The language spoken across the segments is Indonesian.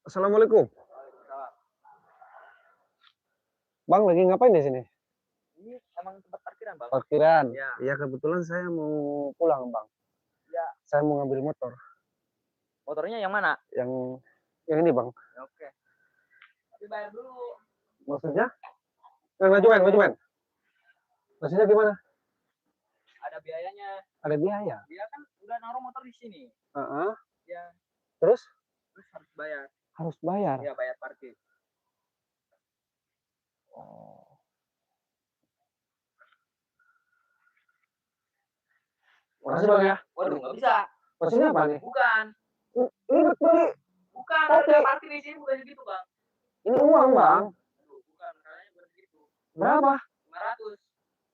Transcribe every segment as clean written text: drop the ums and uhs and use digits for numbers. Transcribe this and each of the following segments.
Assalamualaikum. Bang, lagi ngapain di sini? Ini emang tempat parkiran, Bang. Parkiran. Iya. Iya, kebetulan saya mau pulang, Bang. Iya. Saya mau ngambil motor. Motornya yang mana? Yang ini, Bang. Oke. Tapi bayar dulu. Maksudnya? Maju, men. Maksudnya gimana? Ada biayanya. Ada biaya. Dia kan udah naruh motor di sini. Heeh. Ya, Terus terus harus bayar. harus bayar. Iya, bayar parkir. Oh. Makasih, Bang, ya. Waduh, nggak bisa. Maksudnya apa nih? Bukan. Ribet beli. Bukan, Oke. harga parkir di sini bukan segitu, Bang. Ini uang, Bang. Aduh, bukan, harganya bukan segitu. Berapa? 500.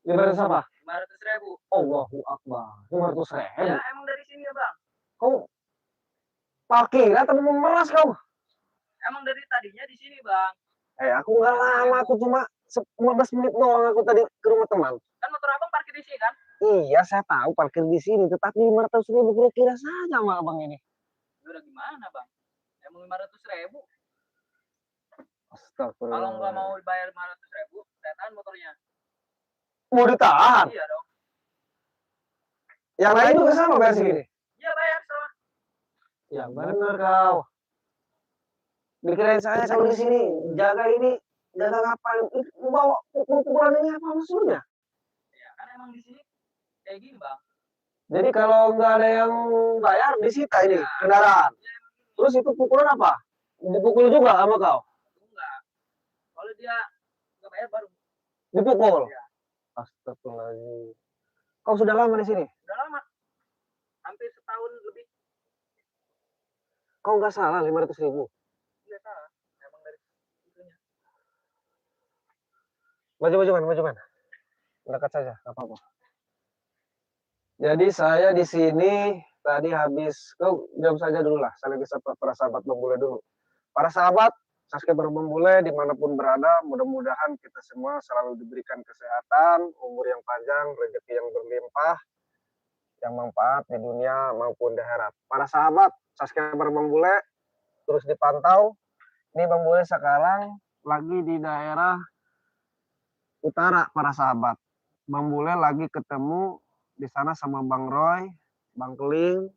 500 apa? 500.000. Allahu Akbar. 500.000. Ya, emang dari sini ya, Bang. Kau parkiran atau memeras kau? Emang dari tadinya di sini, Bang. Aku nggak lama, aku cuma 15 menit doang aku tadi ke rumah teman. Kan motor Abang parkir di sini kan? Iya, saya tahu parkir di sini, tetapi 500.000 kira-kira saja sama abang ini. Ya udah gimana, Bang? Emang 500.000. Astagfirullah. Kalau nggak mau bayar 500.000, saya tahan motornya. Mau ditahan? Iya dong. Yang lain juga sama bayar segini? Iya bayar sama. Ya benar kau. Dikirain saya kalau di sini jaga ini, jaga ngapain? Bawa pukul-pukulan ini apa maksudnya? Ya kan emang di sini kayak gini, Bang. Jadi kalau nggak ada yang bayar disita ini kendaraan. Terus itu pukulan apa? Dipukul juga sama kau? Enggak. Kalau dia nggak bayar baru Dipukul? ya. Astagfirullahaladzim. Kau sudah lama di sini? Udah lama. Hampir setahun lebih. Kau nggak salah 500.000? Nggak salah. Emang dari itunya. Maju, man. Dekat saja, nggak apa-apa. Jadi saya di sini tadi habis, kau jawab saja dulu lah. Saya lagi sapa para sahabat Bambule dulu. Para sahabat, subscriber Bambule dimanapun berada, mudah-mudahan kita semua selalu diberikan kesehatan, umur yang panjang, rezeki yang berlimpah, yang manfaat di dunia maupun di akhirat. Para sahabat, subscriber Bambule, terus dipantau. Ini Bambule sekarang lagi di daerah utara, para sahabat. Bambule lagi ketemu di sana sama Bang Roy, Bang Keling,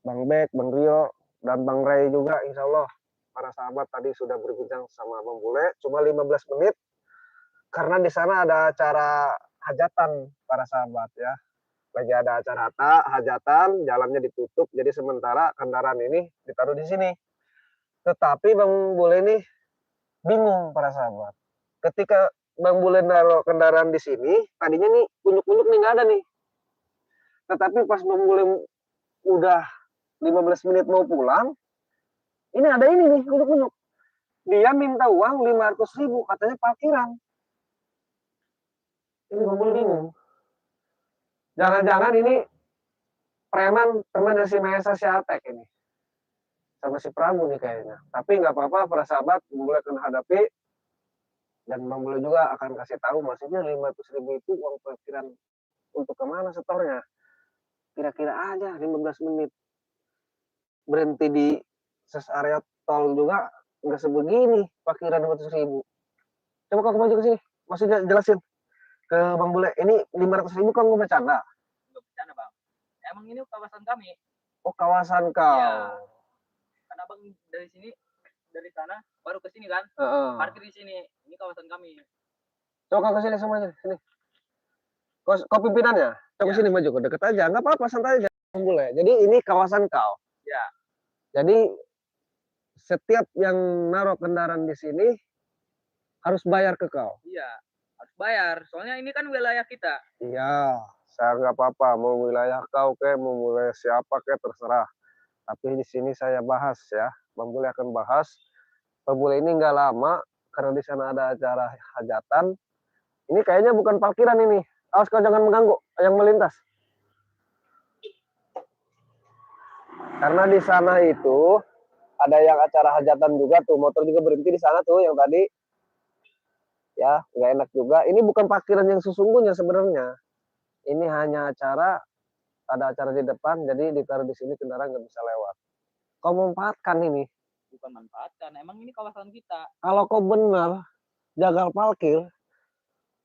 Bang Bek, Bang Rio, dan Bang Ray juga, insya Allah. Para sahabat tadi sudah berbincang sama Bang Bule, cuma 15 menit, karena di sana ada acara hajatan, para sahabat ya. Lagi ada acara hajatan, jalannya ditutup, jadi sementara kendaraan ini ditaruh di sini. Tetapi Bang Bule ini bingung, para sahabat. Ketika Bang Bule naruh kendaraan di sini, tadinya nih kunyuk-kunyuk nih nggak ada nih. Tetapi pas Bang Bule udah 15 menit mau pulang, ini ada ini nih, kunyuk-kunyuk. Dia minta uang 500.000, katanya parkiran. Ini Bang Bule bingung. Jangan-jangan ini preman teman dari si Mahesa si Atek ini. Sama si Pramu nih kayaknya. Tapi nggak apa-apa, para sahabat, Bang Bule akan hadapi. Dan Bang Bule juga akan kasih tahu, maksudnya 500.000 itu uang parkiran untuk kemana setornya. Kira-kira aja 15 menit. Berhenti di ses area tol juga nggak sebegini parkiran 500.000. Coba kau maju ke sini, maksudnya jelasin ke Bang Bule. Ini 500.000 kan nggak bercanda? Nggak bercanda, Bang. Emang ini kawasan kami. Oh, kawasan kau. Iya. Karena Bang dari sini, dari sana baru ke sini kan? Parkir di sini. Ini kawasan kami. Coba kau ke sini semuanya, sini. Kau pimpinannya. Coba sini maju, kau deket aja, nggak apa-apa, santai aja Bang Bule. Jadi ini kawasan kau. Ya. Jadi setiap yang naruh kendaraan di sini harus bayar ke kau. Iya, harus bayar. Soalnya ini kan wilayah kita. Iya, saya nggak apa-apa, mau wilayah kau ke, mau wilayah siapa ke, terserah. Tapi di sini saya bahas ya, Bang Bule akan bahas. Bang Bule ini nggak lama, karena di sana ada acara hajatan. Ini kayaknya bukan parkiran ini. Awas kau jangan mengganggu yang melintas. Karena di sana itu ada yang acara hajatan juga tuh, motor juga berhenti di sana tuh yang tadi. Ya, nggak enak juga. Ini bukan parkiran yang sesungguhnya sebenarnya. Ini hanya ada acara di depan, jadi ditaruh di sini kendaraan nggak bisa lewat. Kau memanfaatkan ini. Bukan manfaatkan, emang ini kawasan kita. Kalau kau benar jagal parkir,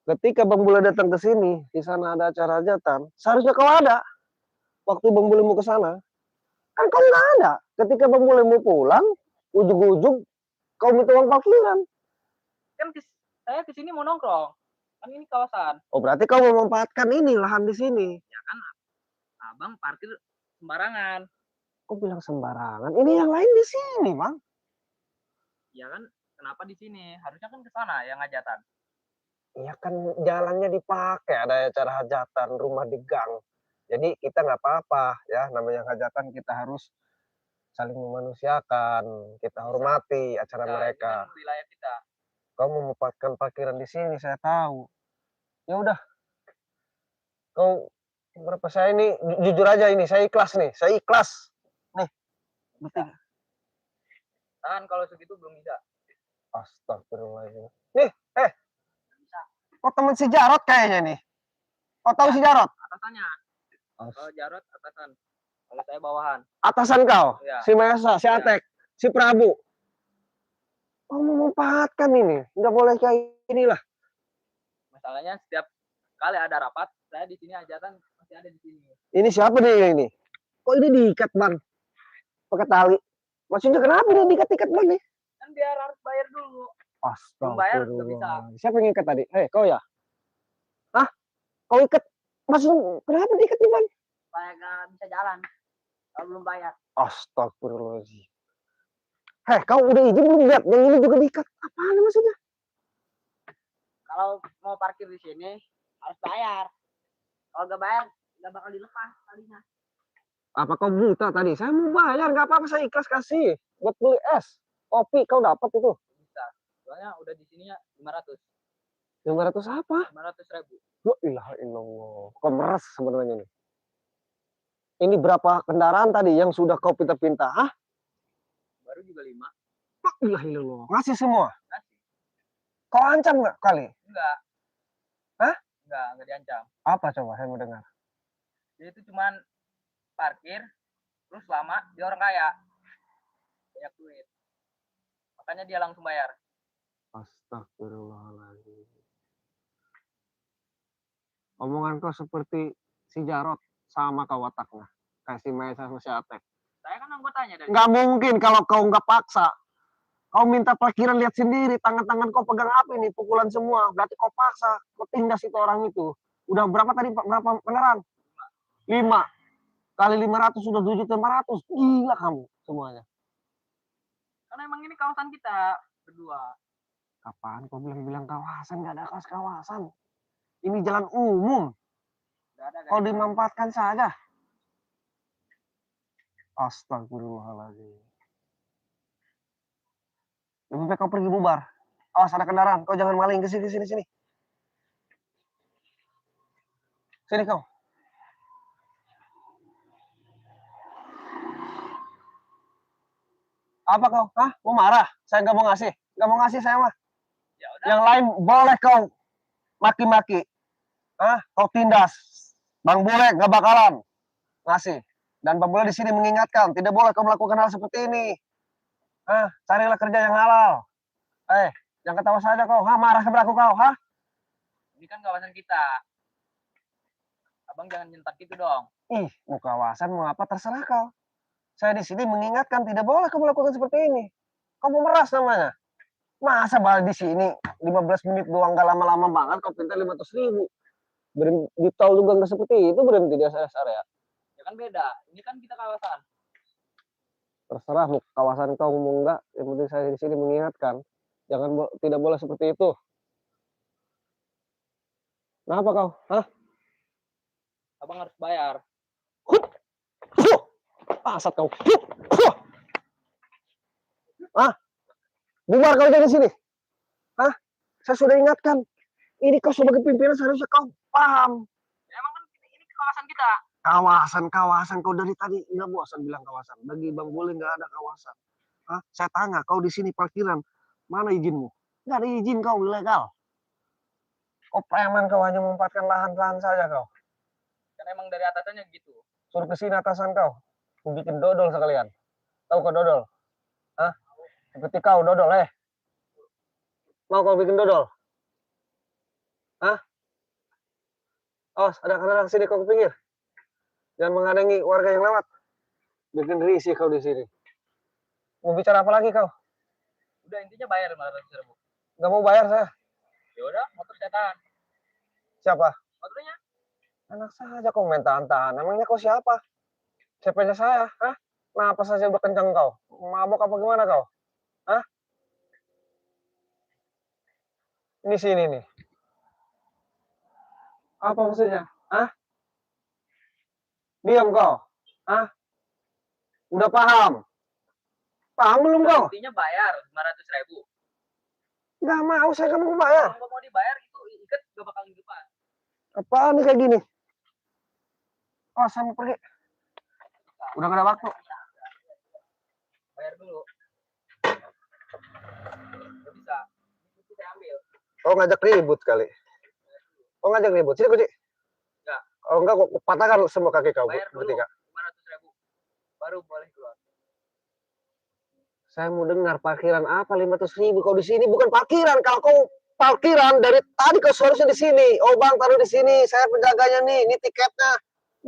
ketika Bang Bule datang ke sini, di sana ada acara hajatan, seharusnya kau ada. Waktu Bang Bule mau ke sana, kan kau nggak ada. Ketika Bang Bule mau pulang, ujung-ujung kau minta uang parkiran. Kan saya ke sini mau nongkrong. Kan ini kawasan. Oh, berarti kau memanfaatkan ini lahan di sini. Ya kan abang parkir sembarangan. Kau bilang sembarangan. Ini yang lain di sini, Bang. Ya kan kenapa di sini? Harusnya kan ke sana yang hajatan. Iya kan jalannya dipakai, ada acara hajatan, rumah di gang. Jadi kita nggak apa-apa ya, namanya hajatan kita harus saling memanusiakan, kita hormati acara Ya, mereka. ini kan wilayah kita. Kau memanfaatkan parkiran di sini, saya tahu. Ya udah, kau berapa saya ini jujur aja ini, saya ikhlas nih, saya ikhlas. Nih, Bisa. Tahan kalau segitu belum bisa. Astagfirullahaladzim. Nih, Bisa. kok temen si Jarot kayaknya nih. Kau tahu si Jarot? Atasannya. Kalau Jarot atasan. Kalau saya bawahan. Atasan kau? Ya. Si Mesa, si Atek, si Prabu. Kau memanfaatkan ini, nggak boleh kayak inilah. Masalahnya setiap kali ada rapat, saya di sini hajatan masih ada di sini. Ini siapa nih ini? Kok ini diikat, Bang? Pakai tali. Maksudnya kenapa nih diikat-ikat, Bang nih? Kan biar harus bayar dulu. Belum Astagfirullah. bayar nggak bisa. Siapa yang ikat tadi? Kau ya? Hah? Kau ikat? Maksud kenapa diikat nih, Bang? Supaya nggak bisa jalan. Kalau belum bayar. Astagfirullahaladzim. Kau udah izin belum lihat? Yang ini juga diikat. Apaan maksudnya? Kalau mau parkir di sini harus bayar. Kalau nggak bayar nggak bakal dilepas talinya. Apa kau buta tadi? Saya mau bayar, nggak apa-apa, saya ikhlas kasih. Buat beli es, kopi, kau dapat itu. Bisa. Soalnya udah di sininya 500. 500 apa? 500.000. La ilaha illallah. Kau meres sebenarnya nih. Ini berapa kendaraan tadi yang sudah kau pinta-pinta? Hah? Baru juga 5. La ilaha illallah. Ngasih semua? Kasih. Kau ancam nggak kali? Enggak. Hah? Enggak diancam. Apa coba saya mau dengar? Dia itu cuman parkir terus lama dia orang kaya. Banyak duit. Makanya dia langsung bayar. Astagfirullahaladzim. Omongan kau seperti si Jarot sama kau wataknya. Kasih Mesa sama si Atek. Saya kan anggotanya dari. Nggak mungkin kalau kau nggak paksa. Kau minta parkiran, lihat sendiri, tangan-tangan kau pegang apa ini, pukulan semua. Berarti kau paksa, kau tindas itu orang itu. Udah berapa tadi, berapa beneran? 5. Kali 500 sudah 7.500. Gila kamu semuanya. Karena emang ini kawasan kita berdua. Kapan kau bilang-bilang kawasan? Nggak ada kawasan. Ini jalan umum. Kau dimanfaatkan saja. Astagfirullahaladzim. Lebih baik kau pergi bubar. Awas ada kendaraan, kau jangan maling ke sini, sini. Sini kau. Apa kau? Hah? Mau marah? Saya nggak mau ngasih. Nggak mau ngasih saya mah. Ya udah. Yang lain boleh kau maki-maki. Hah? Kau tindas. Bang Bule nggak bakalan ngasih. Dan Bang Bule di sini mengingatkan, tidak boleh kau melakukan hal seperti ini. Carilah kerja yang halal. Jangan ketawa saja kau. Marah kepada aku kau. Ini kan kawasan kita. Abang jangan nyentak gitu dong. Mau kawasan mau apa terserah kau. Saya di sini mengingatkan tidak boleh kau melakukan seperti ini. Kau memeras namanya. Masa balik di sini 15 menit doang, gak lama-lama banget kau pinta 500.000. Di tol juga nggak seperti itu berhenti di area. Ya kan beda. Ini kan kita kawasan. Terserah mau kawasan kau mau enggak, yang penting saya di sini mengingatkan. Tidak boleh seperti itu. Kenapa kau? Abang harus bayar. Asat kau. Bubar kau dari sini. Saya sudah ingatkan. Ini kau sebagai pimpinan seharusnya kau paham. Ya, emang kan ini kawasan kita. Kawasan kau dari tadi nggak bosan bilang kawasan. Bagi Bang Bule nggak ada kawasan. Saya tanya kau di sini parkiran, mana izinmu? Nggak ada izin, kau ilegal. Kau preman, kau hanya memanfaatkan lahan-lahan saja kau. Karena emang dari atasannya gitu. Suruh ke sini atasan kau. Aku bikin dodol sekalian. Tahu kau dodol? Seperti kau dodol Mau kau bikin dodol? Hah? Awas, ada kadang sini kau ke pinggir. Jangan menghalangi warga yang lewat. Bikin risih kau di sini. Mau bicara apa lagi kau? Udah intinya bayar 500.000. Gak mau bayar saya. Ya udah, motor saya tahan. Siapa? Motornya? Enak saja kau main tahan-tahan. Emangnya kau siapa? Siapanya saya? Hah? Nah, apa saja udah kencang kau? Mabok apa gimana kau? Hah? Ini sini nih. Apa maksudnya? Hah? Diam kau. Hah? Udah paham? Paham belum Udah, kau? intinya bayar 500.000. Gak mau, saya gak mau bayar. Kalau nggak mau dibayar itu ikat gak bakal depan. Apaan nih kayak gini? Oh, saya mau pergi. Udah gak ada waktu. Bayar dulu. Gak bisa. Itu saya ambil. Oh, ngajak ribut kali. Oh, ngajak ribut. Sini, Kuci. Enggak. Oh, enggak, kok patahkan semua kaki kau Bayar dulu bertiga. 500.000. Baru boleh keluar. Saya mau dengar parkiran apa 500.000 kau di sini? Bukan parkiran. Kalau kau parkiran dari tadi kau seharusnya di sini. Oh, bang, taruh di sini. Saya penjaganya nih. Ini tiketnya.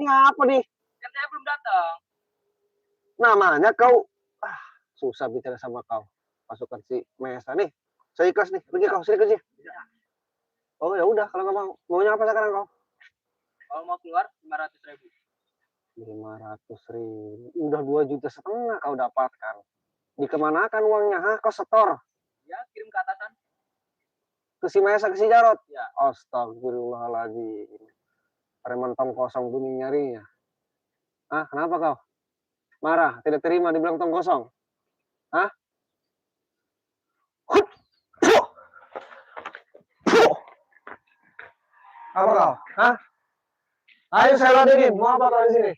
Ini apa nih? Kan saya belum datang. Namanya kau. Susah bicara sama kau. Masukkan si Mesa nih. Saya ikhlas nih. Pergi kau, sini kerja. Oh, ya udah kalau nggak mau. Maunya apa sekarang kau? Kalau mau keluar 500.000. 500.000. Udah 2,5 juta kau dapatkan. Dikemanakan uangnya? Hah? Kau setor? Ya, kirim ke atasan. Ke si Mesa, ke si Jarot? Ya. Astagfirullahaladzim. Preman tong kosong bunyi nyarinya. Ah, kenapa kau? Marah, tidak terima dibilang tong kosong? Hah? Apa kau? Hah? Ayo saya ladenin. Mau apa kau di sini?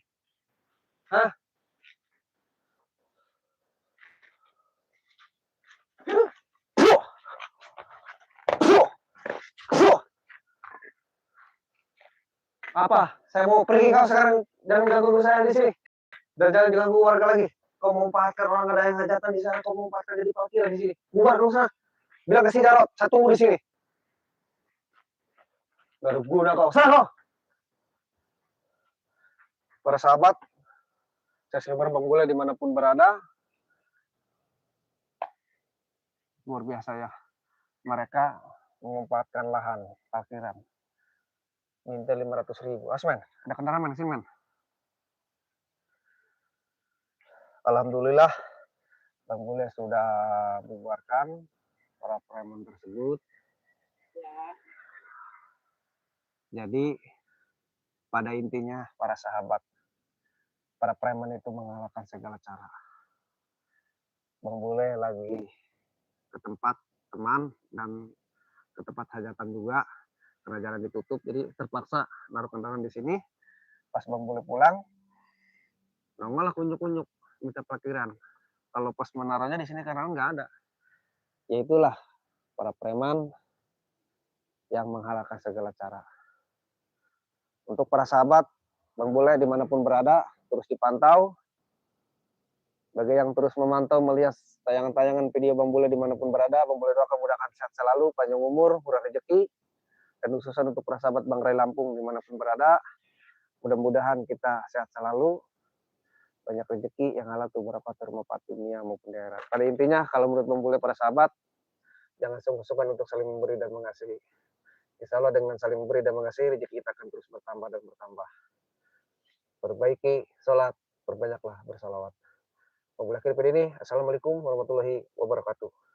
Hah? Apa? Saya mau pergi kau sekarang. Jangan ganggu saya di sini. Dan jangan diganggu warga lagi. Kau mau parkir orang ada yang hajatan di sana. Kau mau parkir jadi parkir di sini. Bubar dong sana. Bilang ke si Jarot. Saya tunggu di sini. Gak ada guna kau. Sana kau. Para sahabat, saya sebar Bang Bule dimanapun berada. Luar biasa ya. Mereka memanfaatkan lahan parkiran. Minta 500.000. Asmen, ada kendaraan men, sini men. Alhamdulillah, Bang Bule sudah bubarkan para preman tersebut. Ya. Jadi, pada intinya para sahabat, para preman itu mengalahkan segala cara. Bang Bule lagi ke tempat teman dan ke tempat hajatan juga karena jalan ditutup, jadi terpaksa naruh kendaraan di sini. Pas Bang Bule pulang, nongol lah kunjuk-kunjuk minta parkiran. Kalau pas menaruhnya di sini karena nggak ada. Ya itulah para preman yang menghalalkan segala cara. Untuk para sahabat, Bang Bule dimanapun berada, terus dipantau. Bagi yang terus memantau melihat tayangan-tayangan video Bang Bule dimanapun berada, Bang Bule doakan mudahkan sehat selalu, panjang umur, murah rezeki, dan khususan untuk para sahabat Bang Ray Lampung dimanapun berada, mudah-mudahan kita sehat selalu, banyak rezeki yang halal tuh berapa termopat dunia maupun daerah. Pada intinya, kalau menurut Bang Bule para sahabat, jangan sungkan-sungkan untuk saling memberi dan mengasihi. Insya Allah dengan saling memberi dan mengasihi, rezeki kita akan terus bertambah dan bertambah. Perbaiki sholat, perbanyaklah bersalawat. Wabillahi taufiq ini. Assalamualaikum warahmatullahi wabarakatuh.